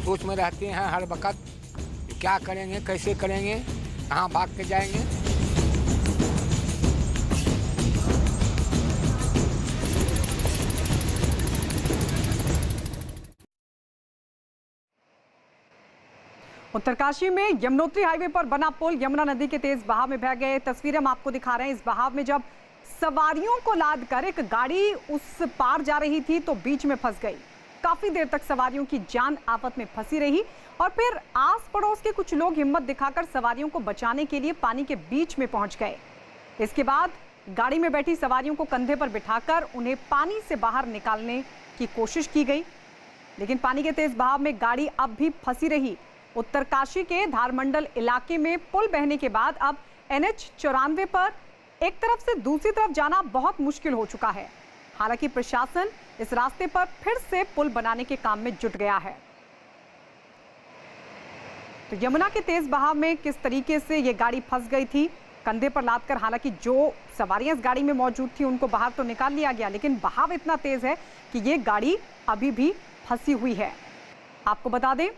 सोच में रहते हैं हर वक्त क्या करेंगे, कैसे करेंगे, कहाँ भाग के जाएंगे। उत्तरकाशी में यमुनोत्री हाईवे पर बना पुल यमुना नदी के तेज बहाव में बह गए। तस्वीरें हम आपको दिखा रहे हैं। इस बहाव में जब सवारियों को लाद कर एक गाड़ी उस पार जा रही थी तो बीच में फंस गई। काफी देर तक सवारियों की जान आफत में फंसी रही और फिर आस पड़ोस के कुछ लोग हिम्मत दिखाकर सवारियों को बचाने के लिए पानी के बीच में पहुंच गए। इसके बाद गाड़ी में बैठी सवारियों को कंधे पर बिठाकर उन्हें पानी से बाहर निकालने की कोशिश की गई, लेकिन पानी के तेज बहाव में गाड़ी अब भी फंसी रही। उत्तरकाशी के धारमंडल इलाके में पुल बहने के बाद अब NH 94 पर एक तरफ से दूसरी तरफ जाना बहुत मुश्किल हो चुका है। हालांकि प्रशासन इस रास्ते पर फिर से पुल बनाने के काम में जुट गया है। तो यमुना के तेज बहाव में किस तरीके से ये गाड़ी फंस गई थी कंधे पर लादकर। हालांकि जो सवारियां इस गाड़ी में मौजूद थी उनको बाहर तो निकाल लिया गया, लेकिन बहाव इतना तेज है कि ये गाड़ी अभी भी फंसी हुई है। आपको बता दें,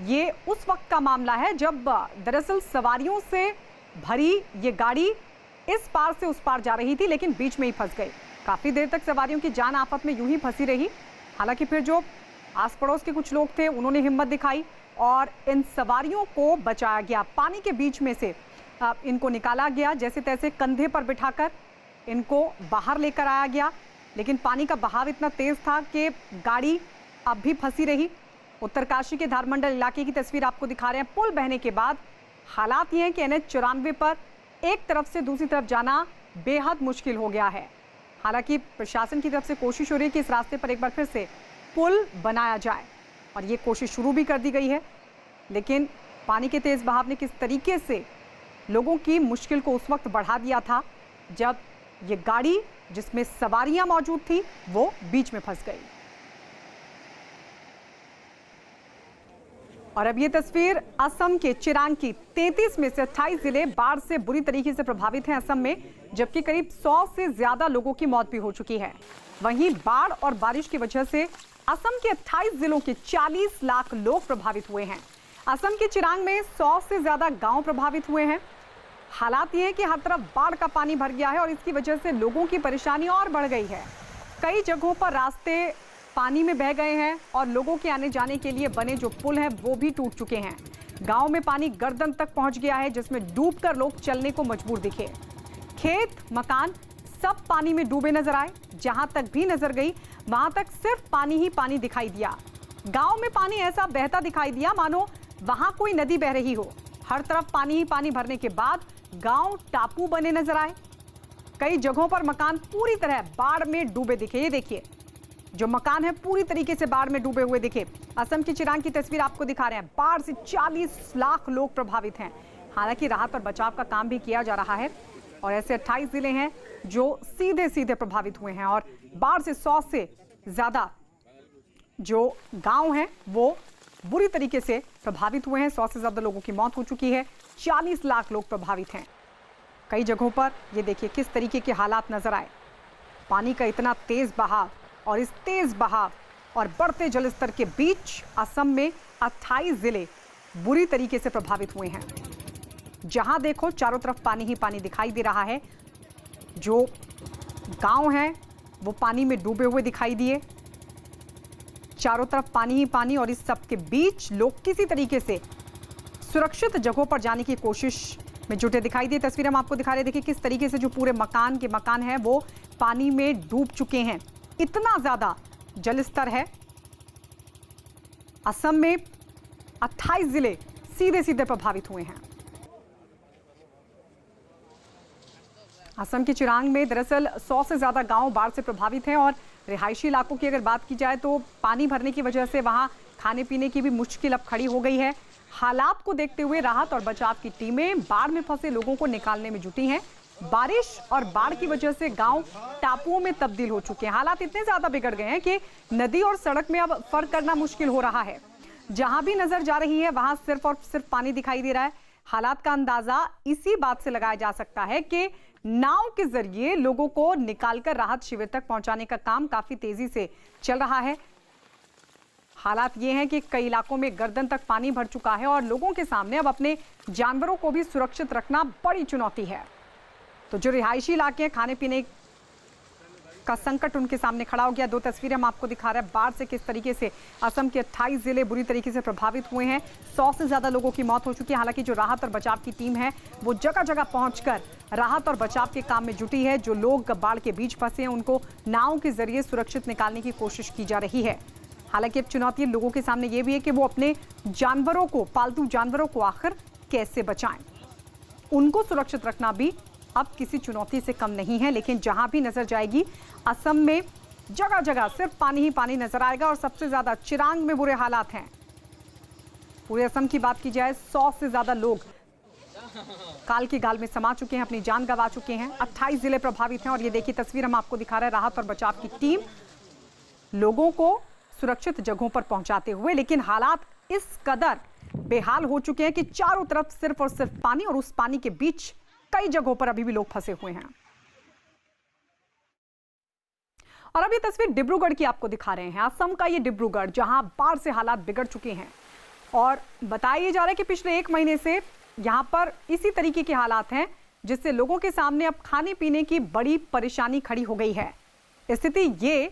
ये उस वक्त का मामला है जब दरअसल सवारियों से भरी ये गाड़ी इस पार से उस पार जा रही थी, लेकिन बीच में ही फंस गई। काफी देर तक सवारियों की जान आफत में यूं ही फंसी रही। हालांकि फिर जो आस पड़ोस के कुछ लोग थे उन्होंने हिम्मत दिखाई और इन सवारियों को बचाया गया। पानी के बीच में से इनको निकाला गया, जैसे तैसे कंधे पर बिठाकर इनको बाहर लेकर आया गया, लेकिन पानी का बहाव इतना तेज था कि गाड़ी अब भी फंसी रही। उत्तरकाशी के धारमंडल इलाके की तस्वीर आपको दिखा रहे हैं। पुल बहने के बाद हालात ये हैं कि NH 94 पर एक तरफ से दूसरी तरफ जाना बेहद मुश्किल हो गया है। हालांकि प्रशासन की तरफ से कोशिश हो रही है कि इस रास्ते पर एक बार फिर से पुल बनाया जाए और ये कोशिश शुरू भी कर दी गई है, लेकिन पानी के तेज बहाव ने किस तरीके से लोगों की मुश्किल को उस वक्त बढ़ा दिया था जब ये गाड़ी जिसमें सवारियां मौजूद थी वो बीच में फंस गई। और अब ये तस्वीर असम के चिरांग की। 33 में से 28 जिले बाढ़ से बुरी तरीके से प्रभावित हैं असम में, जबकि करीब 100 से ज्यादा लोगों की मौत भी हो चुकी है। वहीं बाढ़ और बारिश की वजह से असम के 28 जिलों के 40 लाख लोग प्रभावित हुए हैं। असम के चिरांग में 100 से ज्यादा गांव प्रभावित हुए हैं। हालात ये है कि हर तरफ बाढ़ का पानी भर गया है और इसकी वजह से लोगों की परेशानी और बढ़ गई है। कई जगहों पर रास्ते पानी में बह गए हैं और लोगों के आने जाने के लिए बने जो पुल हैं वो भी टूट चुके हैं। गांव में पानी गर्दन तक पहुंच गया है, जिसमें डूबकर लोग चलने को मजबूर दिखे। खेत, मकान सब पानी में डूबे नजर आए। जहां तक भी नजर गई वहां तक सिर्फ पानी ही पानी दिखाई दिया। गांव में पानी ऐसा बहता दिखाई दिया मानो वहां कोई नदी बह रही हो। हर तरफ पानी ही पानी भरने के बाद गांव टापू बने नजर आए। कई जगहों पर मकान पूरी तरह बाढ़ में डूबे दिखे। ये देखिए, जो मकान है पूरी तरीके से बाढ़ में डूबे हुए दिखे। असम की चिरांग की तस्वीर आपको दिखा रहे हैं। बाढ़ से 40 लाख लोग प्रभावित हैं। हालांकि राहत और बचाव का काम भी किया जा रहा है और ऐसे 28 जिले हैं जो सीधे सीधे प्रभावित हुए हैं और बाढ़ से 100 से ज्यादा जो गांव हैं वो बुरी तरीके से प्रभावित हुए हैं। 100 से ज्यादा लोगों की मौत हो चुकी है। 40 लाख लोग प्रभावित हैं। कई जगहों पर ये देखिए किस तरीके के हालात नजर आए। पानी का इतना तेज बहाव और इस तेज बहाव और बढ़ते जलस्तर के बीच असम में 28 जिले बुरी तरीके से प्रभावित हुए हैं। जहां देखो चारों तरफ पानी ही पानी दिखाई दे रहा है। जो गांव हैं वो पानी में डूबे हुए दिखाई दिए। चारों तरफ पानी ही पानी और इस सब के बीच लोग किसी तरीके से सुरक्षित जगहों पर जाने की कोशिश में जुटे दिखाई दिए। तस्वीरें हम आपको दिखा रहे हैं। देखिए किस तरीके से जो पूरे मकान हैं वो पानी में डूब चुके हैं। इतना ज्यादा जलस्तर है। असम में 28 जिले सीधे सीधे प्रभावित हुए हैं। असम के चिरांग में दरअसल 100 से ज्यादा गांव बाढ़ से प्रभावित हैं और रिहायशी इलाकों की अगर बात की जाए तो पानी भरने की वजह से वहां खाने पीने की भी मुश्किल अब खड़ी हो गई है। हालात को देखते हुए राहत और बचाव की टीमें बाढ़ में फंसे लोगों को निकालने में जुटी हैं। बारिश और बाढ़ की वजह से गांव टापुओं में तब्दील हो चुके हैं। हालात इतने ज्यादा बिगड़ गए हैं कि नदी और सड़क में अब फर्क करना मुश्किल हो रहा है। जहां भी नजर जा रही है वहां सिर्फ और सिर्फ पानी दिखाई दे रहा है। हालात का अंदाजा इसी बात से लगाया जा सकता है कि नाव के जरिए लोगों को निकालकर राहत शिविर तक पहुंचाने का काम काफी तेजी से चल रहा है। हालात ये हैं कि कई इलाकों में गर्दन तक पानी भर चुका है और लोगों के सामने अब अपने जानवरों को भी सुरक्षित रखना बड़ी चुनौती है। तो जो रिहायशी इलाके हैं, खाने पीने का संकट उनके सामने खड़ा हो गया। दो तस्वीरें हम आपको दिखा रहे हैं बाढ़ से किस तरीके से असम के 28 जिले बुरी तरीके से प्रभावित हुए हैं। 100 से ज्यादा लोगों की मौत हो चुकी है। हालांकि जो राहत और बचाव की टीम है वो जगह जगह पहुंचकर राहत और बचाव के काम में जुटी है। जो लोग बाढ़ के बीच फंसे हैं उनको नाव के जरिए सुरक्षित निकालने की कोशिश की जा रही है। हालांकि अब चुनौती लोगों के सामने ये भी है कि वो अपने जानवरों को, पालतू जानवरों को आखिर कैसे बचाएं। उनको सुरक्षित रखना भी अब किसी चुनौती से कम नहीं है। लेकिन जहां भी नजर जाएगी असम में जगह जगह सिर्फ पानी ही पानी नजर आएगा और सबसे ज्यादा चिरांग में बुरे हालात हैं। पूरे असम की बात की जाए 100 से ज्यादा लोग काल की गाल में समा चुके हैं, अपनी जान गंवा चुके हैं। 28 जिले प्रभावित हैं और ये देखिए तस्वीर हम आपको दिखा रहे हैं राहत और बचाव की टीम लोगों को सुरक्षित जगहों पर पहुंचाते हुए। लेकिन हालात इस कदर बेहाल हो चुके हैं कि चारों तरफ सिर्फ और सिर्फ पानी और उस पानी के बीच कई जगहों पर अभी भी लोग फंसे हुए हैं। और अब ये तस्वीर डिब्रूगढ़ की आपको दिखा रहे हैं। असम का ये डिब्रूगढ़ जहां बाढ़ से हालात बिगड़ चुके हैं और बताया जा रहा है कि पिछले 1 महीने से यहां पर इसी तरीके के हालात हैं, जिससे लोगों के सामने अब खाने पीने की बड़ी परेशानी खड़ी हो गई है। स्थिति ये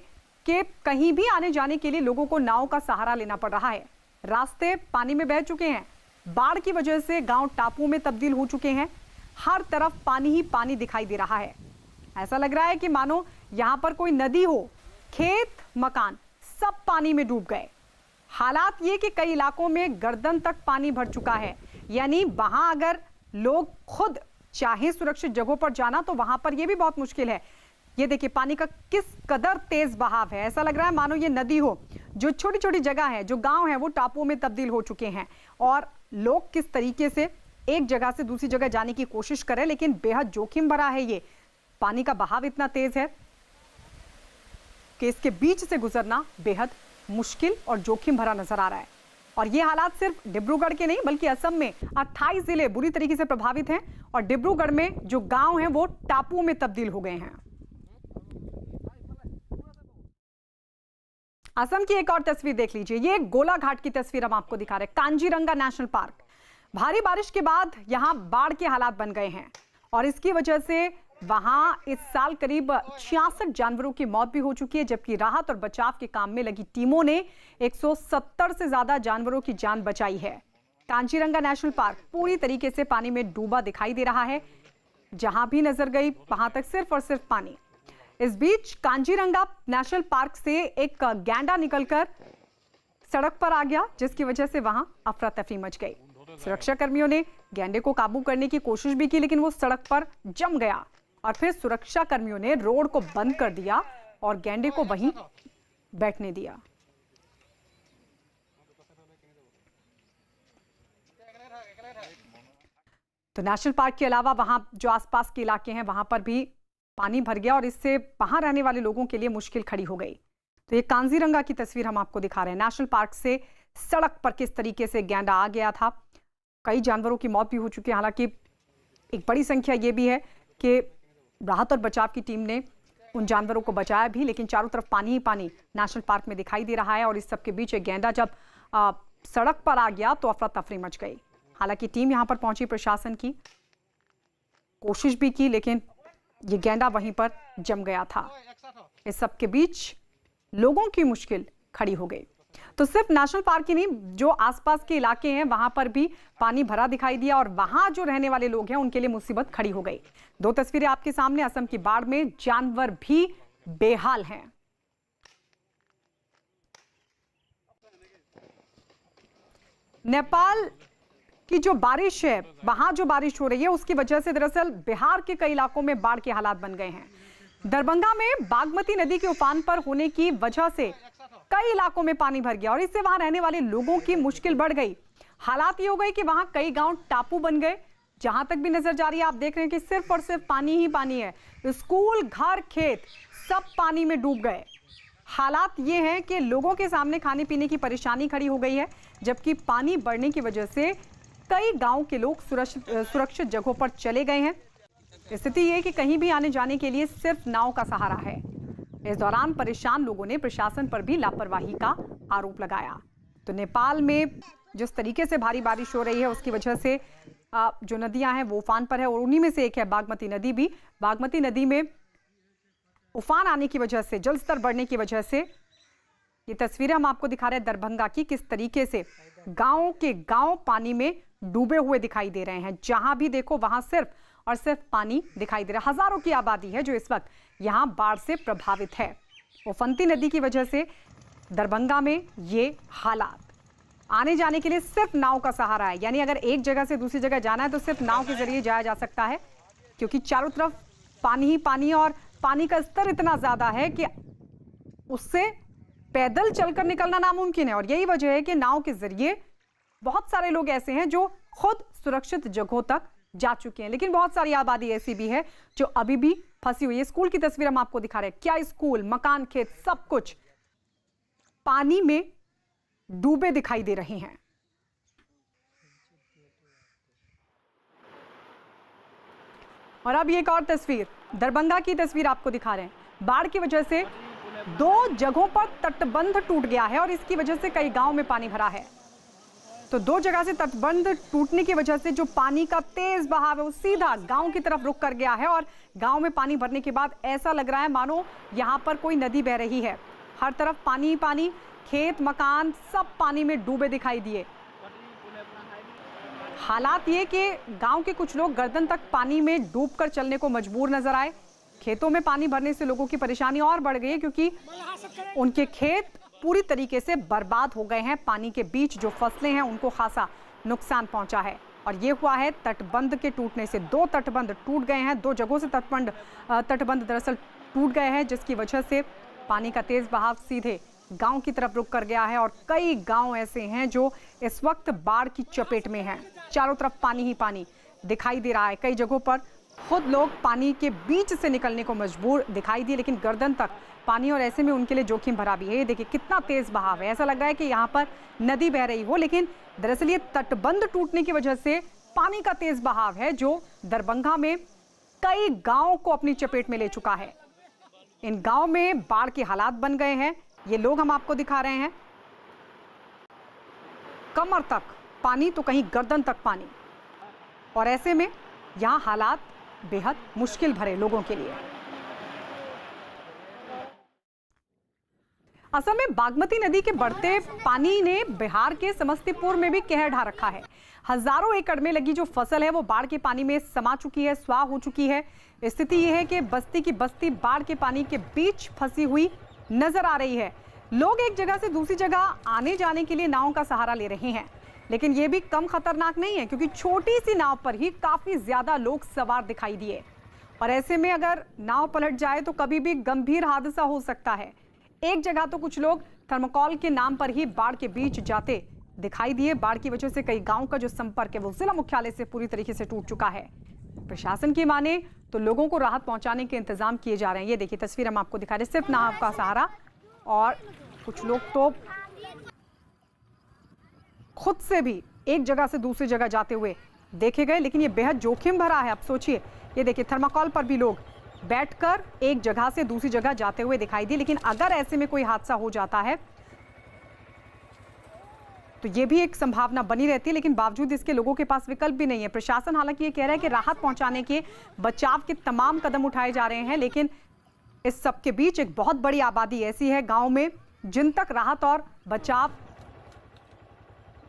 कि कहीं भी आने जाने के लिए लोगों को नाव का सहारा लेना पड़ रहा है। रास्ते पानी में बह चुके हैं। बाढ़ की वजह से गांव टापुओं में तब्दील हो चुके हैं। हर तरफ पानी ही पानी दिखाई दे रहा है। ऐसा लग रहा है कि मानो यहां पर कोई नदी हो। खेत, मकान सब पानी में डूब गए। हालात ये कि कई इलाकों में गर्दन तक पानी भर चुका है। यानी वहां अगर लोग खुद चाहे सुरक्षित जगहों पर जाना तो वहां पर यह भी बहुत मुश्किल है। ये देखिए पानी का किस कदर तेज बहाव है। ऐसा लग रहा है मानो ये नदी हो। जो छोटी छोटी जगह है, जो गांव है, वो टापुओं में तब्दील हो चुके हैं और लोग किस तरीके से एक जगह से दूसरी जगह जाने की कोशिश करें। लेकिन बेहद जोखिम भरा है ये। पानी का बहाव इतना तेज है कि इसके बीच से गुजरना बेहद मुश्किल और जोखिम भरा नजर आ रहा है। और ये हालात सिर्फ डिब्रूगढ़ के नहीं बल्कि असम में 28 जिले बुरी तरीके से प्रभावित हैं और डिब्रूगढ़ में जो गांव हैं वो टापुओं में तब्दील हो गए हैं। असम की एक और तस्वीर देख लीजिए। ये गोलाघाट की तस्वीर हम आपको दिखा रहे हैं। Kaziranga national park. भारी बारिश के बाद यहां बाढ़ के हालात बन गए हैं और इसकी वजह से वहां इस साल करीब 66 जानवरों की मौत भी हो चुकी है, जबकि राहत और बचाव के काम में लगी टीमों ने 170 से ज्यादा जानवरों की जान बचाई है। कांजीरंगा नेशनल पार्क पूरी तरीके से पानी में डूबा दिखाई दे रहा है। जहां भी नजर गई वहां तक सिर्फ और सिर्फ पानी। इस बीच कांजीरंगा नेशनल पार्क से एक गैंडा निकलकर सड़क पर आ गया, जिसकी वजह से वहां अफरा तफरी मच गई। सुरक्षा कर्मियों ने गैंडे को काबू करने की कोशिश भी की, लेकिन वो सड़क पर जम गया और फिर सुरक्षा कर्मियों ने रोड को बंद कर दिया और गैंडे को वहीं बैठने दिया। तो नेशनल पार्क के अलावा वहां जो आसपास के इलाके हैं वहां पर भी पानी भर गया और इससे वहां रहने वाले लोगों के लिए मुश्किल खड़ी हो गई। तो ये कांजीरंगा की तस्वीर हम आपको दिखा रहे हैं। नेशनल पार्क से सड़क पर किस तरीके से गैंडा आ गया था। कई जानवरों की मौत भी हो चुकी है। हालांकि एक बड़ी संख्या ये भी है कि राहत और बचाव की टीम ने उन जानवरों को बचाया भी, लेकिन चारों तरफ पानी ही पानी नेशनल पार्क में दिखाई दे रहा है। और इस सब के बीच एक गैंडा जब सड़क पर आ गया तो अफरा तफरी मच गई। हालांकि टीम यहां पर पहुंची, प्रशासन की कोशिश भी की, लेकिन ये गैंडा वहीं पर जम गया था। इस सब के बीच लोगों की मुश्किल खड़ी हो गई। तो सिर्फ नेशनल पार्क ही नहीं, जो आसपास के इलाके हैं वहां पर भी पानी भरा दिखाई दिया और वहां जो रहने वाले लोग हैं उनके लिए मुसीबत खड़ी हो गई। दो तस्वीरें आपके सामने। असम की बाढ़ में जानवर भी बेहाल हैं। नेपाल की जो बारिश है, वहां जो बारिश हो रही है उसकी वजह से दरअसल बिहार के कई इलाकों में बाढ़ के हालात बन गए हैं। दरभंगा में बागमती नदी के उफान पर होने की वजह से कई इलाकों में पानी भर गया और इससे वहां रहने वाले लोगों की मुश्किल बढ़ गई। हालात ये हो गए कि वहां कई गांव टापू बन गए। जहां तक भी नजर जा रही है आप देख रहे हैं कि सिर्फ और सिर्फ पानी ही पानी है। स्कूल, घर, खेत सब पानी में डूब गए। हालात ये हैं कि लोगों के सामने खाने पीने की परेशानी खड़ी हो गई है, जबकि पानी बढ़ने की वजह से कई गांव के लोग सुरक्षित जगहों पर चले गए हैं। स्थिति ये कि कहीं भी आने जाने के लिए सिर्फ नाव का सहारा है। इस दौरान परेशान लोगों ने प्रशासन पर भी लापरवाही का आरोप लगाया। तो नेपाल में जिस तरीके से भारी बारिश हो रही है उसकी वजह से जो नदियां हैं वो उफान पर है और उन्हीं में से एक है बागमती नदी भी। बागमती नदी में उफान आने की वजह से, जल स्तर बढ़ने की वजह से, ये तस्वीरें हम आपको दिखा रहे हैं दरभंगा की, किस तरीके से गांव के गांव पानी में डूबे हुए दिखाई दे रहे हैं। जहां भी देखो वहां सिर्फ और सिर्फ पानी दिखाई दे रहा है। हजारों की आबादी है जो इस वक्त यहां बाढ़ से प्रभावित है। उफनती नदी की वजह से दरभंगा में ये हालात, आने जाने के लिए सिर्फ नाव का सहारा है। यानी अगर एक जगह से दूसरी जगह जाना है तो सिर्फ नाव के जरिए जाया जा सकता है, क्योंकि चारों तरफ पानी ही पानी और पानी का स्तर इतना ज्यादा है कि उससे पैदल चलकर निकलना नामुमकिन है। और यही वजह है कि नाव के जरिए बहुत सारे लोग ऐसे हैं जो खुद सुरक्षित जगहों तक जा चुके हैं, लेकिन बहुत सारी आबादी ऐसी भी है जो अभी भी फंसी हुई है। स्कूल की तस्वीर हम आपको दिखा रहे हैं। क्या स्कूल, मकान, खेत, सब कुछ पानी में डूबे दिखाई दे रहे हैं। और अब ये एक और तस्वीर, दरभंगा की तस्वीर आपको दिखा रहे हैं। बाढ़ की वजह से 2 जगहों पर तटबंध टूट गया है और इसकी वजह से कई गांव में पानी भरा है। तो 2 जगह से तटबंध टूटने की वजह से जो पानी का तेज बहाव है वो सीधा गांव की तरफ रुख कर गया है और गांव में पानी भरने के बाद ऐसा लग रहा है मानो यहां पर कोई नदी बह रही है। हर तरफ पानी ही पानी, खेत, मकान सब पानी में डूबे दिखाई दिए। हालात ये कि गांव के कुछ लोग गर्दन तक पानी में डूबकर चलने को मजबूर नजर आए। खेतों में पानी भरने से लोगों की परेशानी और बढ़ गई है, क्योंकि उनके खेत पूरी तरीके से बर्बाद हो गए हैं। पानी के बीच जो फसलें हैं उनको खासा नुकसान पहुंचा है। और ये हुआ है तटबंध के टूटने से। 2 तटबंध टूट गए हैं, 2 जगहों से तटबंध दरअसल टूट गए हैं, जिसकी वजह से पानी का तेज बहाव सीधे गांव की तरफ रुक कर गया है। और कई गांव ऐसे हैं जो इस वक्त बाढ़ की चपेट में हैं। चारों तरफ पानी ही पानी दिखाई दे रहा है। कई जगहों पर खुद लोग पानी के बीच से निकलने को मजबूर दिखाई दिए, लेकिन गर्दन तक पानी और ऐसे में उनके लिए जोखिम भरा भी है। ये देखिए कितना तेज बहाव है, ऐसा लग रहा है कि यहाँ पर नदी बह रही हो, लेकिन दरअसल ये तटबंध टूटने की वजह से पानी का तेज बहाव है जो दरभंगा में कई गांव को अपनी चपेट में ले चुका है। इन गांव में बाढ़ के हालात बन गए हैं। ये लोग हम आपको दिखा रहे हैं, कमर तक पानी तो कहीं गर्दन तक पानी, और ऐसे में यहां हालात बेहद मुश्किल भरे लोगों के लिए। असम में बागमती नदी के बढ़ते पानी ने बिहार के समस्तीपुर में भी कहर ढा रखा है। हजारों एकड़ में लगी जो फसल है वो बाढ़ के पानी में समा चुकी है, स्वाह हो चुकी है। स्थिति यह है कि बस्ती की बस्ती बाढ़ के पानी के बीच फंसी हुई नजर आ रही है। लोग एक जगह से दूसरी जगह आने जाने के लिए नाव का सहारा ले रहे हैं, लेकिन यह भी कम खतरनाक नहीं है, क्योंकि छोटी सी नाव पर ही काफी ज्यादा लोग सवार दिखाई दिए। और ऐसे में अगर नाव पलट जाए तो कभी भी गंभीर हादसा हो सकता है। एक जगह तो कुछ लोग थर्मोकॉल के नाम पर ही बाढ़ के बीच जाते दिखाई दिए। बाढ़ की वजह से कई गांव का जो संपर्क है वो जिला मुख्यालय से पूरी तरीके से टूट चुका है। प्रशासन की माने तो लोगों को राहत पहुंचाने के इंतजाम किए जा रहे हैं। ये देखिए तस्वीर हम आपको दिखा रहे हैं, सिर्फ नाव का सहारा, और कुछ लोग तो खुद से भी एक जगह से दूसरी जगह जाते हुए देखे गए, लेकिन ये बेहद जोखिम भरा है। अब सोचिए, ये देखिए थर्माकोल पर भी लोग बैठकर एक जगह से दूसरी जगह जाते हुए दिखाई दिए। लेकिन अगर ऐसे में कोई हादसा हो जाता है तो ये भी एक संभावना बनी रहती है, लेकिन बावजूद इसके लोगों के पास विकल्प भी नहीं है। प्रशासन हालांकि ये कह रहा है कि राहत पहुंचाने के, बचाव के तमाम कदम उठाए जा रहे हैं, लेकिन इस सब के बीच एक बहुत बड़ी आबादी ऐसी है गांव में जिन तक राहत और बचाव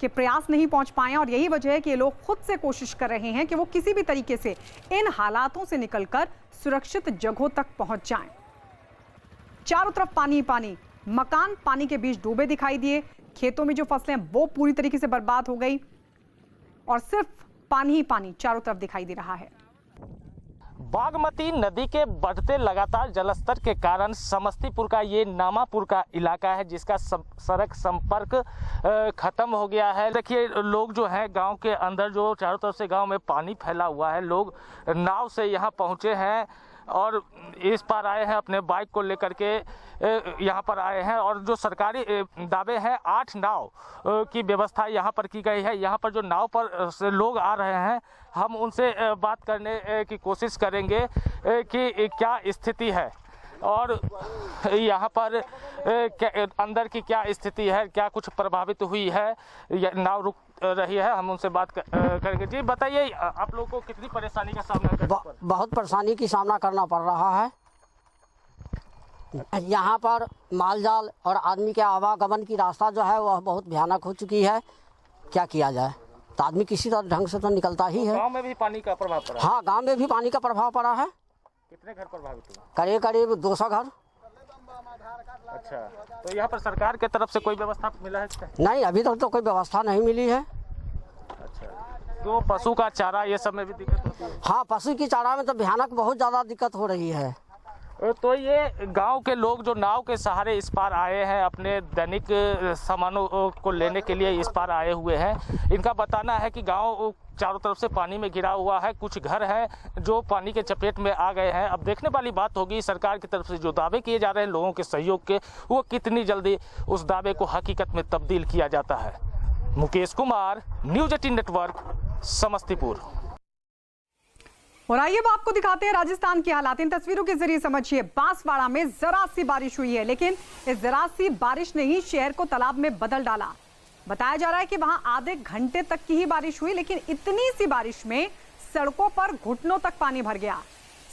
के प्रयास नहीं पहुंच पाए। और यही वजह है कि ये लोग खुद से कोशिश कर रहे हैं कि वो किसी भी तरीके से इन हालातों से निकलकर सुरक्षित जगहों तक पहुंच जाएं। चारों तरफ पानी ही पानी, मकान पानी के बीच डूबे दिखाई दिए, खेतों में जो फसलें वो पूरी तरीके से बर्बाद हो गई, और सिर्फ पानी ही पानी चारों तरफ दिखाई दे रहा है। बागमती नदी के बढ़ते लगातार जलस्तर के कारण समस्तीपुर का ये नामापुर का इलाका है जिसका सड़क संपर्क खत्म हो गया है। देखिए लोग जो हैं गांव के अंदर, जो चारों तरफ से गांव में पानी फैला हुआ है, लोग नाव से यहां पहुंचे हैं और इस पार आए हैं, अपने बाइक को लेकर के यहाँ पर आए हैं। और जो सरकारी दावे हैं, 8 नाव की व्यवस्था यहाँ पर की गई है। यहाँ पर जो नाव पर से लोग आ रहे हैं, हम उनसे बात करने की कोशिश करेंगे कि क्या स्थिति है। और यहाँ पर अंदर की क्या स्थिति है, क्या कुछ प्रभावित हुई है, नाव रुक रही है, हम उनसे बात करेंगे। जी बताइए, आप लोगों को कितनी परेशानी का सामना करना पड़ रहा है? बहुत परेशानी की सामना करना पड़ रहा है। यहाँ पर मालजाल और आदमी के आवागमन की रास्ता जो है वह बहुत भयानक हो चुकी है। क्या किया जाए, तो आदमी किसी तरह ढंग से तो निकलता ही है। गांव में भी पानी का प्रभाव पड़ा है? हाँ, गांव में भी पानी का प्रभाव पड़ा है। कितने घर प्रभावित हुए? करीब करीब 200 घर। अच्छा, तो यहाँ पर सरकार के तरफ से कोई व्यवस्था मिला है? नहीं, अभी तक तो कोई व्यवस्था नहीं मिली है। अच्छा, तो पशु का चारा ये सब में भी दिक्कत होती है? हाँ, पशु की चारा में तो भयानक बहुत ज़्यादा दिक्कत हो रही है। तो ये गांव के लोग जो नाव के सहारे इस पार आए हैं, अपने दैनिक सामानों को लेने के लिए इस पार आए हुए हैं, इनका बताना है कि गांव चारों तरफ से पानी में घिरा हुआ है। कुछ घर हैं जो पानी के चपेट में आ गए हैं। अब देखने वाली बात होगी सरकार की तरफ से जो दावे किए जा रहे हैं लोगों के सहयोग के, वो कितनी जल्दी उस दावे को हकीकत में तब्दील किया जाता है। Mukesh Kumar, news 18 network, Samastipur. और आइए अब आपको दिखाते हैं राजस्थान की हालात। इन तस्वीरों के जरिए समझिए, बांसवाड़ा में जरा सी बारिश हुई है, लेकिन इस जरा सी बारिश ने ही शहर को तालाब में बदल डाला। बताया जा रहा है कि वहां आधे घंटे तक की ही बारिश हुई, लेकिन इतनी सी बारिश में सड़कों पर घुटनों तक पानी भर गया।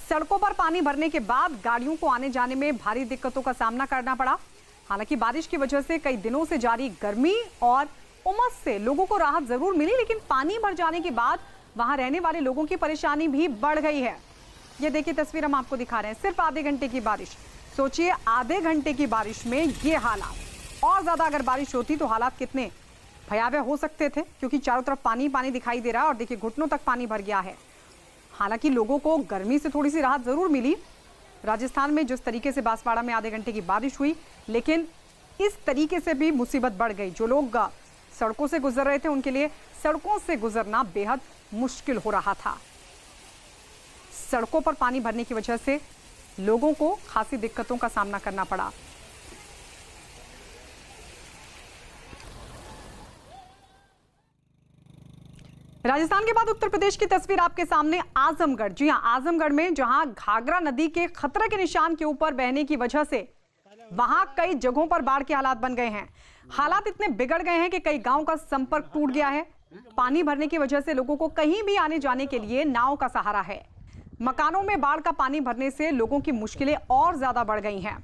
सड़कों पर पानी भरने के बाद गाड़ियों को आने जाने में भारी दिक्कतों का सामना करना पड़ा। हालांकि बारिश की वजह से कई दिनों से जारी गर्मी और उमस से लोगों को राहत जरूर मिली, लेकिन पानी भर जाने के बाद वहां रहने वाले लोगों की परेशानी भी बढ़ गई है। ये देखिए तस्वीर हम आपको दिखा रहे हैं, सिर्फ आधे घंटे की बारिश। सोचिए, आधे घंटे की बारिश में ये हालात। और ज्यादा अगर बारिश होती तो हालात कितने भयावह हो सकते थे, क्योंकि चारों तरफ पानी पानी दिखाई दे रहा है और देखिए घुटनों तक पानी भर गया है। हालांकि लोगों को गर्मी से थोड़ी सी राहत जरूर मिली। राजस्थान में जिस तरीके से बांसवाड़ा में आधे घंटे की बारिश हुई, लेकिन इस तरीके से भी मुसीबत बढ़ गई। जो लोग सड़कों से गुजर रहे थे उनके लिए सड़कों से गुजरना बेहद मुश्किल हो रहा था। सड़कों पर पानी भरने की वजह से लोगों को खासी दिक्कतों का सामना करना पड़ा। राजस्थान के बाद उत्तर प्रदेश की तस्वीर आपके सामने। आजमगढ़, जी हां, आजमगढ़ में जहां घाघरा नदी के खतरे के निशान के ऊपर बहने की वजह से वहां कई जगहों पर बाढ़ के हालात बन गए हैं। हालात इतने बिगड़ गए हैं कि कई गांवों का संपर्क टूट गया है। पानी भरने की वजह से लोगों को कहीं भी आने जाने के लिए नाव का सहारा है। मकानों में बाढ़ का पानी भरने से लोगों की मुश्किलें और ज्यादा बढ़ गई हैं।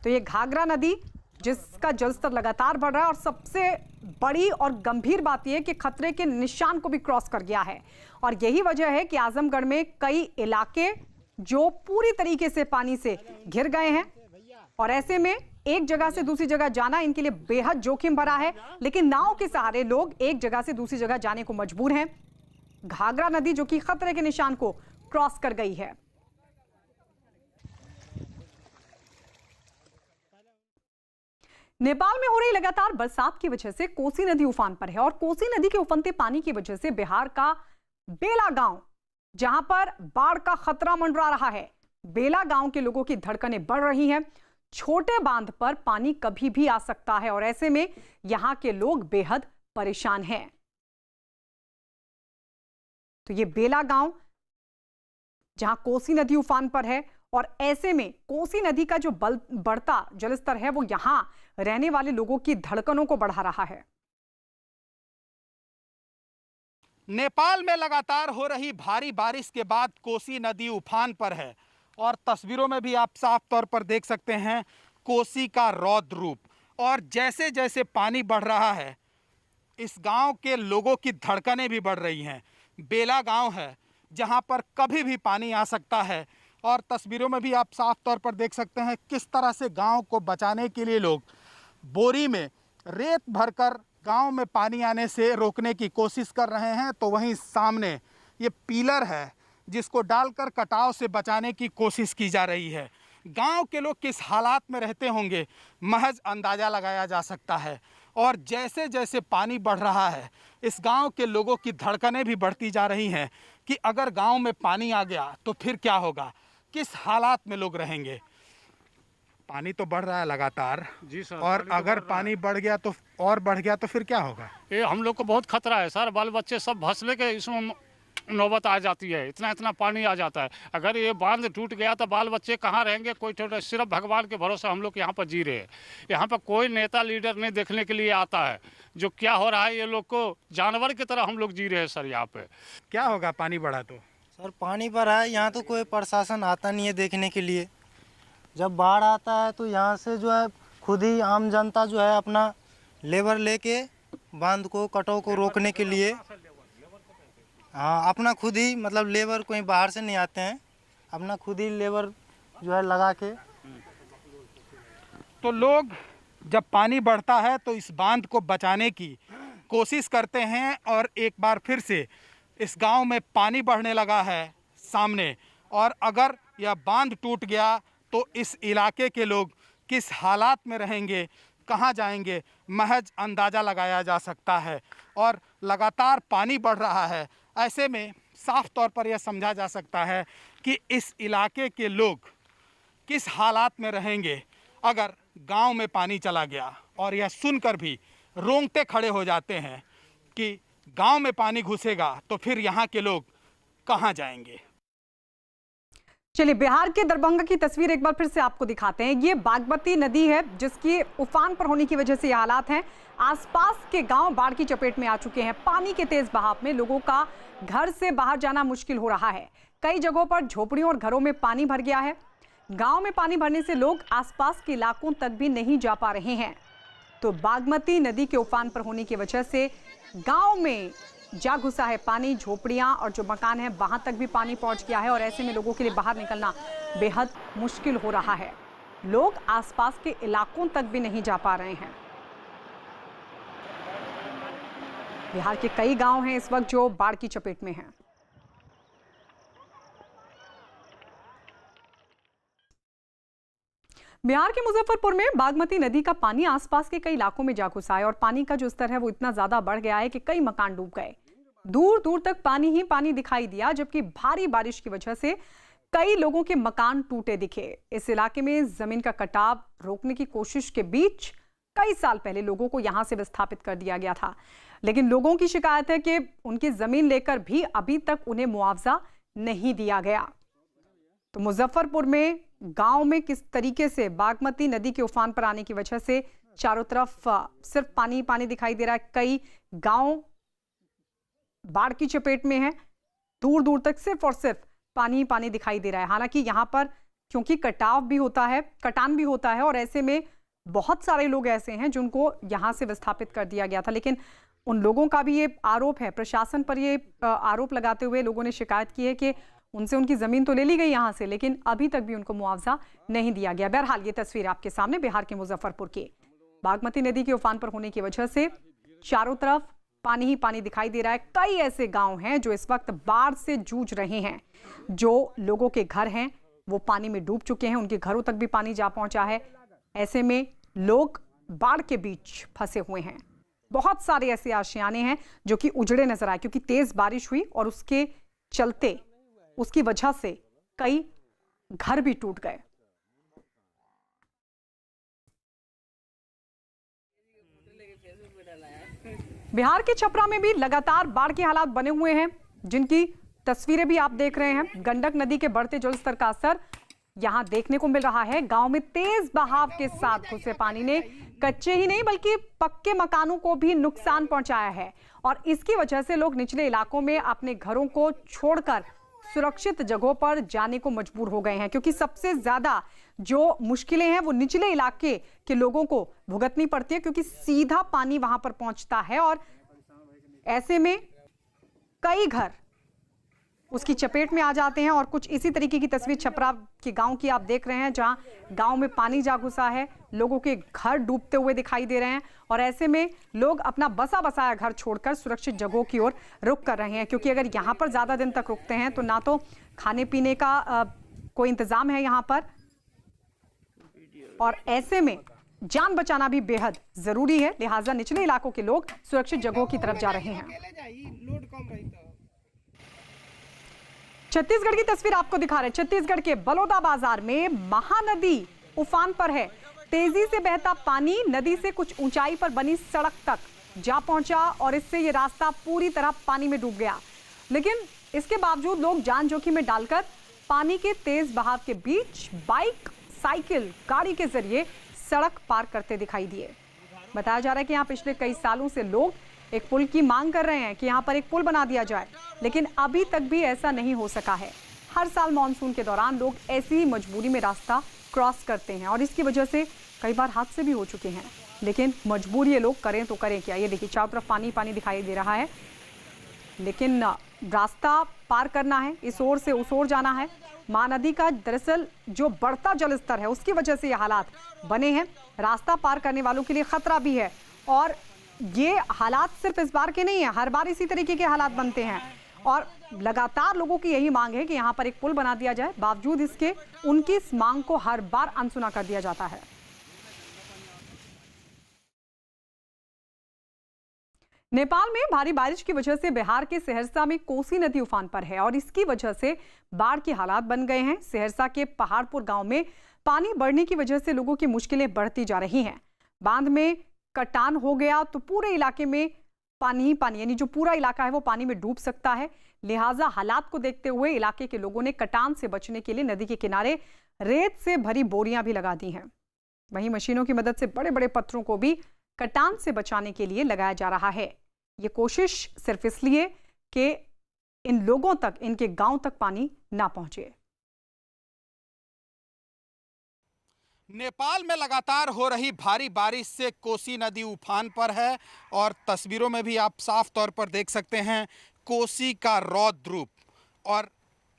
तो ये घाघरा नदी जिसका जलस्तर लगातार बढ़ रहा है और सबसे बड़ी और गंभीर बात यह कि खतरे के निशान को भी क्रॉस कर गया है। और यही वजह है कि आजमगढ़ में कई इलाके जो पूरी तरीके से पानी से घिर गए हैं और ऐसे में एक जगह से दूसरी जगह जाना इनके लिए बेहद जोखिम भरा है। लेकिन नाव के सहारे लोग एक जगह से दूसरी जगह जाने को मजबूर हैं। घाघरा नदी जो कि खतरे के निशान को क्रॉस कर गई है। नेपाल में हो रही लगातार बरसात की वजह से कोसी नदी उफान पर है और कोसी नदी के उफनते पानी की वजह से बिहार का बेला गांव, जहां पर बाढ़ का खतरा मंडरा रहा है, बेला गांव के लोगों की धड़कनें बढ़ रही हैं। छोटे बांध पर पानी कभी भी आ सकता है और ऐसे में यहां के लोग बेहद परेशान हैं। तो ये बेला गांव जहां कोसी नदी उफान पर है और ऐसे में कोसी नदी का जो बढ़ता जलस्तर है वो यहां रहने वाले लोगों की धड़कनों को बढ़ा रहा है। नेपाल में लगातार हो रही भारी बारिश के बाद कोसी नदी उफान पर है और तस्वीरों में भी आप साफ तौर पर देख सकते हैं कोसी का रौद्र रूप। और जैसे जैसे पानी बढ़ रहा है इस गांव के लोगों की धड़कनें भी बढ़ रही हैं। बेला गांव है जहां पर कभी भी पानी आ सकता है और तस्वीरों में भी आप साफ तौर पर देख सकते हैं किस तरह से गांव को बचाने के लिए लोग बोरी में रेत भरकर गांव में पानी आने से रोकने की कोशिश कर रहे हैं। तो वहीं सामने ये पिलर है जिसको डालकर कटाव से बचाने की कोशिश की जा रही है। गांव के लोग किस हालात में रहते होंगे महज अंदाज़ा लगाया जा सकता है। और जैसे जैसे पानी बढ़ रहा है इस गांव के लोगों की धड़कनें भी बढ़ती जा रही हैं कि अगर गांव में पानी आ गया तो फिर क्या होगा, किस हालात में लोग रहेंगे। पानी तो बढ़ रहा है लगातार जी सर, और अगर पानी बढ़ गया तो और बढ़ गया तो फिर क्या होगा। ये हम लोग को बहुत खतरा है सर, बाल बच्चे सब भसले के इसमें नौबत आ जाती है, इतना इतना पानी आ जाता है। अगर ये बांध टूट गया तो बाल बच्चे कहाँ रहेंगे, कोई छोटा, सिर्फ भगवान के भरोसे हम लोग यहाँ पर जी रहे हैं। यहाँ पर कोई नेता लीडर नहीं देखने के लिए आता है। जो क्या हो रहा है, ये लोग को जानवर की तरह हम लोग जी रहे हैं सर। यहाँ पे क्या होगा पानी बढ़ा तो? सर पानी भरा है, यहाँ तो कोई प्रशासन आता नहीं है देखने के लिए। जब बाढ़ आता है तो यहाँ से जो है खुद ही आम जनता जो है अपना लेबर लेके बांध को कटाव को रोकने के लिए, हाँ अपना खुद ही मतलब लेबर कोई बाहर से नहीं आते हैं, अपना खुद ही लेबर जो है लगा के। तो लोग जब पानी बढ़ता है तो इस बांध को बचाने की कोशिश करते हैं और एक बार फिर से इस गांव में पानी बढ़ने लगा है सामने। और अगर यह बांध टूट गया तो इस इलाके के लोग किस हालात में रहेंगे, कहां जाएंगे, महज अंदाज़ा लगाया जा सकता है। और लगातार पानी बढ़ रहा है, ऐसे में साफ तौर पर यह समझा जा सकता है कि इस इलाके के लोग किस हालात में रहेंगे अगर गांव में पानी चला गया। और यह सुनकर भी रोंगटे खड़े हो जाते हैं कि गांव में पानी घुसेगा तो फिर यहाँ के लोग कहाँ जाएंगे। चलिए बिहार के दरभंगा की तस्वीर एक बार फिर से आपको दिखाते हैं। ये बागमती नदी है जिसकी उफान पर होने की वजह से ये हालात हैं। आसपास के गांव बाढ़ की चपेट में आ चुके हैं। पानी के तेज बहाव में लोगों का घर से बाहर जाना मुश्किल हो रहा है। कई जगहों पर झोपड़ियों और घरों में पानी भर गया है। गांव में पानी भरने से लोग आसपास के इलाकों तक भी नहीं जा पा रहे हैं। तो बागमती नदी के उफान पर होने की वजह से गांव में जा घुसा है पानी। झोपड़ियां और जो मकान है वहां तक भी पानी पहुंच गया है और ऐसे में लोगों के लिए बाहर निकलना बेहद मुश्किल हो रहा है। लोग आसपास के इलाकों तक भी नहीं जा पा रहे हैं। बिहार के कई गांव हैं इस वक्त जो बाढ़ की चपेट में हैं। बिहार के मुजफ्फरपुर में बागमती नदी का पानी आसपास के कई इलाकों में जा घुसा है और पानी का जो स्तर है वो इतना ज्यादा बढ़ गया है कि कई मकान डूब गए। दूर दूर तक पानी ही पानी दिखाई दिया, जबकि भारी बारिश की वजह से कई लोगों के मकान टूटे दिखे। इस इलाके में जमीन का कटाव रोकने की कोशिश के बीच कई साल पहले लोगों को यहां से विस्थापित कर दिया गया था, लेकिन लोगों की शिकायत है कि उनकी जमीन लेकर भी अभी तक उन्हें मुआवजा नहीं दिया गया। तो मुजफ्फरपुर में गांव में किस तरीके से बागमती नदी के उफान पर आने की वजह से चारों तरफ सिर्फ पानी पानी दिखाई दे रहा है। कई गांव बाढ़ की चपेट में है। दूर दूर तक सिर्फ और सिर्फ पानी ही पानी दिखाई दे रहा है। हालांकि यहां पर क्योंकि कटाव भी होता है, कटान भी होता है और ऐसे में बहुत सारे लोग ऐसे हैं जिनको यहां से विस्थापित कर दिया गया था, लेकिन उन लोगों का भी ये आरोप है, प्रशासन पर ये आरोप लगाते हुए लोगों ने शिकायत की है कि उनसे उनकी जमीन तो ले ली गई यहां से, लेकिन अभी तक भी उनको मुआवजा नहीं दिया गया। बहरहाल ये तस्वीर आपके सामने बिहार के मुजफ्फरपुर की। बागमती नदी के उफान पर होने की वजह से चारों तरफ पानी ही पानी दिखाई दे रहा है। कई ऐसे गांव हैं जो इस वक्त बाढ़ से जूझ रहे हैं। जो लोगों के घर हैं वो पानी में डूब चुके हैं, उनके घरों तक भी पानी जा पहुंचा है। ऐसे में लोग बाढ़ के बीच फंसे हुए हैं। बहुत सारे ऐसे आशियाने हैं जो कि उजड़े नजर आए क्योंकि तेज बारिश हुई और उसके चलते उसकी वजह से कई घर भी टूट गए। बिहार के छपरा में भी लगातार बाढ़ के हालात बने हुए हैं, जिनकी तस्वीरें भी आप देख रहे हैं। गंडक नदी के बढ़ते जलस्तर का असर यहां देखने को मिल रहा है। गांव में तेज बहाव के साथ घुसे पानी ने कच्चे ही नहीं बल्कि पक्के मकानों को भी नुकसान पहुंचाया है और इसकी वजह से लोग निचले इलाकों में अपने घरों को छोड़कर सुरक्षित जगहों पर जाने को मजबूर हो गए हैं, क्योंकि सबसे ज्यादा जो मुश्किलें हैं वो निचले इलाके के लोगों को भुगतनी पड़ती है, क्योंकि सीधा पानी वहां पर पहुंचता है और ऐसे में कई घर उसकी चपेट में आ जाते हैं। और कुछ इसी तरीके की तस्वीर छपरा के गांव की आप देख रहे हैं, जहां गांव में पानी जा घुसा है, लोगों के घर डूबते हुए दिखाई दे रहे हैं और ऐसे में लोग अपना बसा बसाया घर छोड़कर सुरक्षित जगहों की ओर रुख कर रहे हैं, क्योंकि अगर यहां पर ज्यादा दिन तक रुकते हैं तो ना तो खाने पीने का कोई इंतजाम है यहां पर और ऐसे में जान बचाना भी बेहद जरूरी है। लिहाजा निचले इलाकों के लोग सुरक्षित जगहों की तरफ जा रहे हैं। छत्तीसगढ़ की तस्वीर आपको दिखा रहे हैं। छत्तीसगढ़ के बलौदा बाजार में महानदी उफान पर है। तेजी से बहता पानी नदी से कुछ ऊंचाई पर बनी सड़क तक जा पहुंचा और इससे ये रास्ता पूरी तरह पानी में डूब गया। लेकिन इसके बावजूद लोग जान जोखिम में डालकर पानी के तेज बहाव के बीच बाइक, साइकिल, गाड़ी के जरिए सड़क पार करते दिखाई दिए। बताया जा रहा है कि यहाँ पिछले कई सालों से लोग एक पुल की मांग कर रहे हैं कि यहाँ पर एक पुल बना दिया जाए, लेकिन अभी तक भी ऐसा नहीं हो सका है। हर साल मानसून के दौरान लोग ऐसी ही मजबूरी में रास्ता क्रॉस करते हैं और इसकी वजह से कई बार हादसे भी हो चुके हैं। लेकिन मजबूर ये लोग करें तो करें क्या। ये देखिए चारों तरफ पानी पानी दिखाई दे रहा है, लेकिन रास्ता पार करना है, इस ओर से उस ओर जाना है। महानदी का दरअसल जो बढ़ता जल स्तर है उसकी वजह से ये हालात बने हैं। रास्ता पार करने वालों के लिए खतरा भी है और ये हालात सिर्फ इस बार के नहीं है, हर बार इसी तरीके के हालात बनते हैं और लगातार लोगों की यही मांग है कि यहाँ पर एक पुल बना दिया जाए। बावजूद इसके उनकी इस मांग को हर बार अनसुना कर दिया जाता है। नेपाल में भारी बारिश की वजह से बिहार के सहरसा में कोसी नदी उफान पर है और इसकी वजह से बाढ़ के हालात बन गए हैं। सहरसा के पहाड़पुर गांव में पानी बढ़ने की वजह से लोगों की मुश्किलें बढ़ती जा रही हैं। बांध में कटान हो गया तो पूरे इलाके में पानी ही पानी, यानी जो पूरा इलाका है वो पानी में डूब सकता है। लिहाजा हालात को देखते हुए इलाके के लोगों ने कटान से बचने के लिए नदी के किनारे रेत से भरी बोरियां भी लगा दी हैं। वहीं मशीनों की मदद से बड़े बड़े पत्थरों को भी कटान से बचाने के लिए लगाया जा रहा है। ये कोशिश सिर्फ इसलिए कि इन लोगों तक, इनके गांव तक पानी ना पहुंचे। नेपाल में लगातार हो रही भारी बारिश से कोसी नदी उफान पर है और तस्वीरों में भी आप साफ तौर पर देख सकते हैं कोसी का रौद्र रूप। और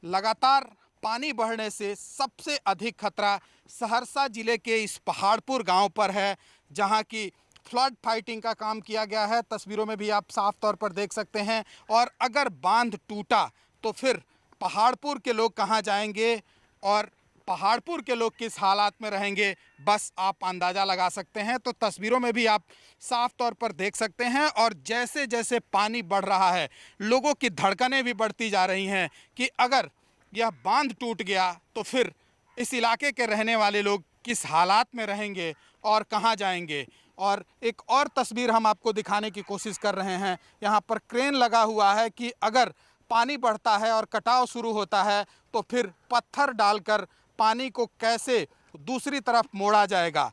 लगातार पानी बढ़ने से सबसे अधिक खतरा सहरसा जिले के इस पहाड़पुर गांव पर है, जहां की फ्लड फाइटिंग का काम किया गया है। तस्वीरों में भी आप साफ तौर पर देख सकते हैं। और अगर बांध टूटा तो फिर पहाड़पुर के लोग कहां जाएंगे और पहाड़पुर के लोग किस हालात में रहेंगे, बस आप अंदाज़ा लगा सकते हैं। तो तस्वीरों में भी आप साफ तौर पर देख सकते हैं। और जैसे जैसे पानी बढ़ रहा है लोगों की धड़कनें भी बढ़ती जा रही हैं कि अगर यह बांध टूट गया तो फिर इस इलाके के रहने वाले लोग किस हालात में रहेंगे और कहां जाएंगे। और एक और तस्वीर हम आपको दिखाने की कोशिश कर रहे हैं। यहाँ पर क्रेन लगा हुआ है कि अगर पानी बढ़ता है और कटाव शुरू होता है तो फिर पत्थर डालकर पानी को कैसे दूसरी तरफ मोड़ा जाएगा।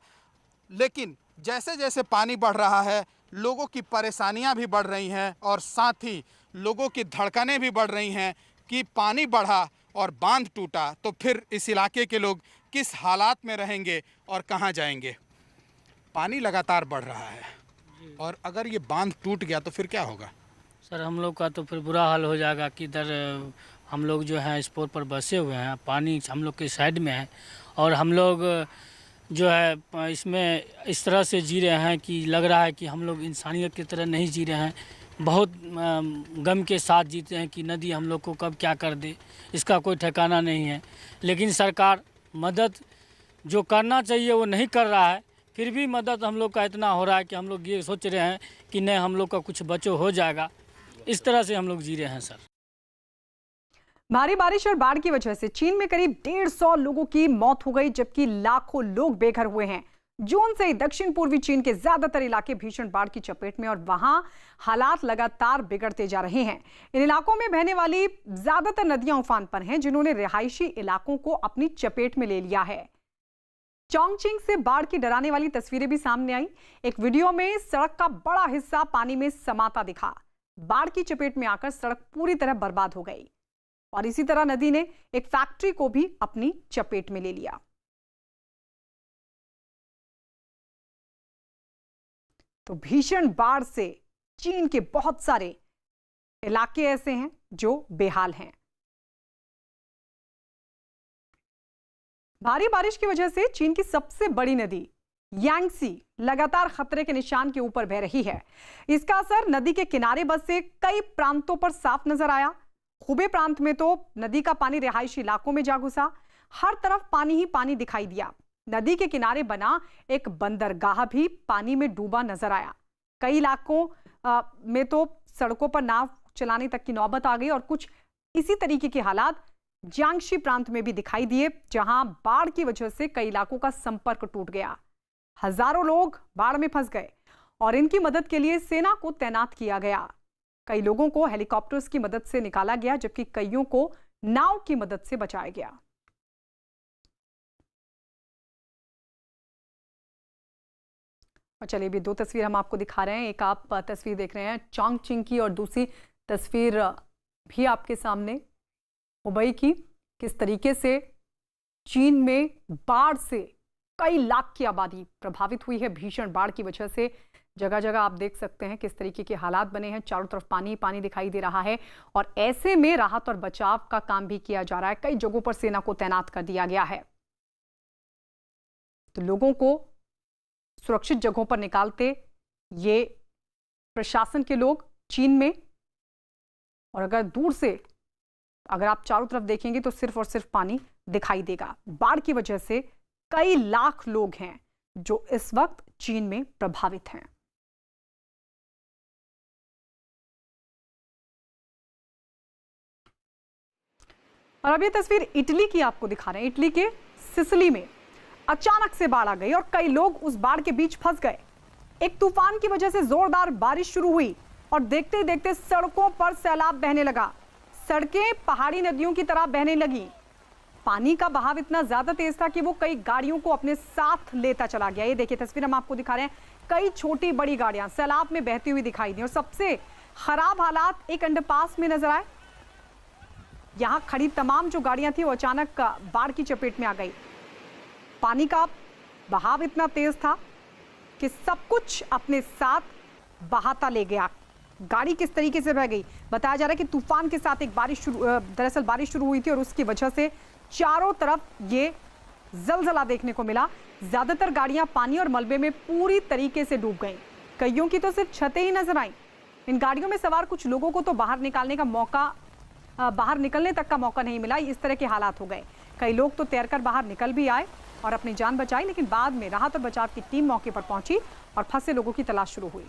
लेकिन जैसे जैसे पानी बढ़ रहा है लोगों की परेशानियां भी बढ़ रही हैं और साथ ही लोगों की धड़कनें भी बढ़ रही हैं कि पानी बढ़ा और बांध टूटा तो फिर इस इलाके के लोग किस हालात में रहेंगे और कहां जाएंगे। पानी लगातार बढ़ रहा है और अगर ये बांध टूट गया तो फिर क्या होगा। सर हम लोग का तो फिर बुरा हाल हो जाएगा कि इधर हम लोग जो है स्पोर्ट पर बसे हुए हैं, पानी हम लोग के साइड में है और हम लोग जो है इसमें इस तरह से जी रहे हैं कि लग रहा है कि हम लोग इंसानियत की तरह नहीं जी रहे हैं। बहुत गम के साथ जीते हैं कि नदी हम लोग को कब क्या कर दे, इसका कोई ठिकाना नहीं है। लेकिन सरकार मदद जो करना चाहिए वो नहीं कर रहा है। फिर भी मदद हम लोग का इतना हो रहा है कि हम लोग ये सोच रहे हैं कि नहीं हम लोग का कुछ बचो हो जाएगा। इस तरह से हम लोग जी रहे हैं सर। भारी बारिश और बाढ़ की वजह से चीन में करीब 150 लोगों की मौत हो गई, जबकि लाखों लोग बेघर हुए हैं। जून से ही दक्षिण पूर्वी चीन के ज्यादातर इलाके भीषण बाढ़ की चपेट में और वहां हालात लगातार बिगड़ते जा रहे हैं। इन इलाकों में बहने वाली ज्यादातर नदियां उफान पर हैं, जिन्होंने रिहायशी इलाकों को अपनी चपेट में ले लिया है। चोंगचिंग से बाढ़ की डराने वाली तस्वीरें भी सामने आई। एक वीडियो में सड़क का बड़ा हिस्सा पानी में समाता दिखा। बाढ़ की चपेट में आकर सड़क पूरी तरह बर्बाद हो गई और इसी तरह नदी ने एक फैक्ट्री को भी अपनी चपेट में ले लिया। तो भीषण बाढ़ से चीन के बहुत सारे इलाके ऐसे हैं जो बेहाल हैं। भारी बारिश की वजह से चीन की सबसे बड़ी नदी यांगसी लगातार खतरे के निशान के ऊपर बह रही है। इसका असर नदी के किनारे बसे कई प्रांतों पर साफ नजर आया। हुबे प्रांत में तो नदी का पानी रिहायशी इलाकों में जा घुसा। हर तरफ पानी ही पानी दिखाई दिया। नदी के किनारे बना एक बंदरगाह भी पानी में डूबा नजर आया। कई इलाकों में तो सड़कों पर नाव चलाने तक की नौबत आ गई और कुछ इसी तरीके के हालात जियांगशी प्रांत में भी दिखाई दिए, जहां बाढ़ की वजह से कई इलाकों का संपर्क टूट गया। हजारों लोग बाढ़ में फंस गए और इनकी मदद के लिए सेना को तैनात किया गया। कई लोगों को हेलीकॉप्टर्स की मदद से निकाला गया, जबकि कईयों को नाव की मदद से बचाया गया। और चलिए भी दो तस्वीर हम आपको दिखा रहे हैं। एक आप तस्वीर देख रहे हैं चोंगचिंग की और दूसरी तस्वीर भी आपके सामने हुबई की। किस तरीके से चीन में बाढ़ से कई लाख की आबादी प्रभावित हुई है। भीषण बाढ़ की वजह से जगह जगह आप देख सकते हैं किस तरीके के हालात बने हैं। चारों तरफ पानी पानी दिखाई दे रहा है और ऐसे में राहत और बचाव का काम भी किया जा रहा है। कई जगहों पर सेना को तैनात कर दिया गया है, तो लोगों को सुरक्षित जगहों पर निकालते ये प्रशासन के लोग चीन में। और अगर दूर से अगर आप चारों तरफ देखेंगे तो सिर्फ और सिर्फ पानी दिखाई देगा। बाढ़ की वजह से कई लाख लोग हैं जो इस वक्त चीन में प्रभावित हैं। और अब ये तस्वीर इटली की आपको दिखा रहे हैं। इटली के सिसिली में अचानक से बाढ़ आ गई और कई लोग उस बाढ़ के बीच फंस गए। एक तूफान की वजह से जोरदार बारिश शुरू हुई और देखते ही देखते सड़कों पर सैलाब बहने लगा। सड़कें पहाड़ी नदियों की तरह बहने लगी। पानी का बहाव इतना ज्यादा तेज था कि वो कई गाड़ियों को अपने साथ लेता चला गया। ये देखिए तस्वीर हम आपको दिखा रहे हैं। कई छोटी बड़ी गाड़ियां सैलाब में बहती हुई दिखाई दी और सबसे खराब हालात एक अंडरपास में नजर आए। यहां खड़ी तमाम जो गाड़ियां थी वो अचानक बाढ़ की चपेट में आ गई। पानी का बहाव इतना तेज था कि सब कुछ अपने साथ बहाता ले गया। गाड़ी किस तरीके से बह गई, बताया जा रहा है कि तूफान के साथ एक दरअसल बारिश शुरू हुई थी और उसकी वजह से चारों तरफ ये जलजला देखने को मिला। ज्यादातर गाड़ियां पानी और मलबे में पूरी तरीके से डूब गईं। कईयों की तो सिर्फ छतें ही नजर आईं। इन गाड़ियों में सवार कुछ लोगों को तो बाहर निकलने तक का मौका नहीं मिला। इस तरह के हालात हो गए। कई लोग तो तैरकर बाहर निकल भी आए और अपनी जान बचाई, लेकिन बाद में राहत और बचाव की टीम मौके पर पहुंची और फंसे लोगों की तलाश शुरू हुई।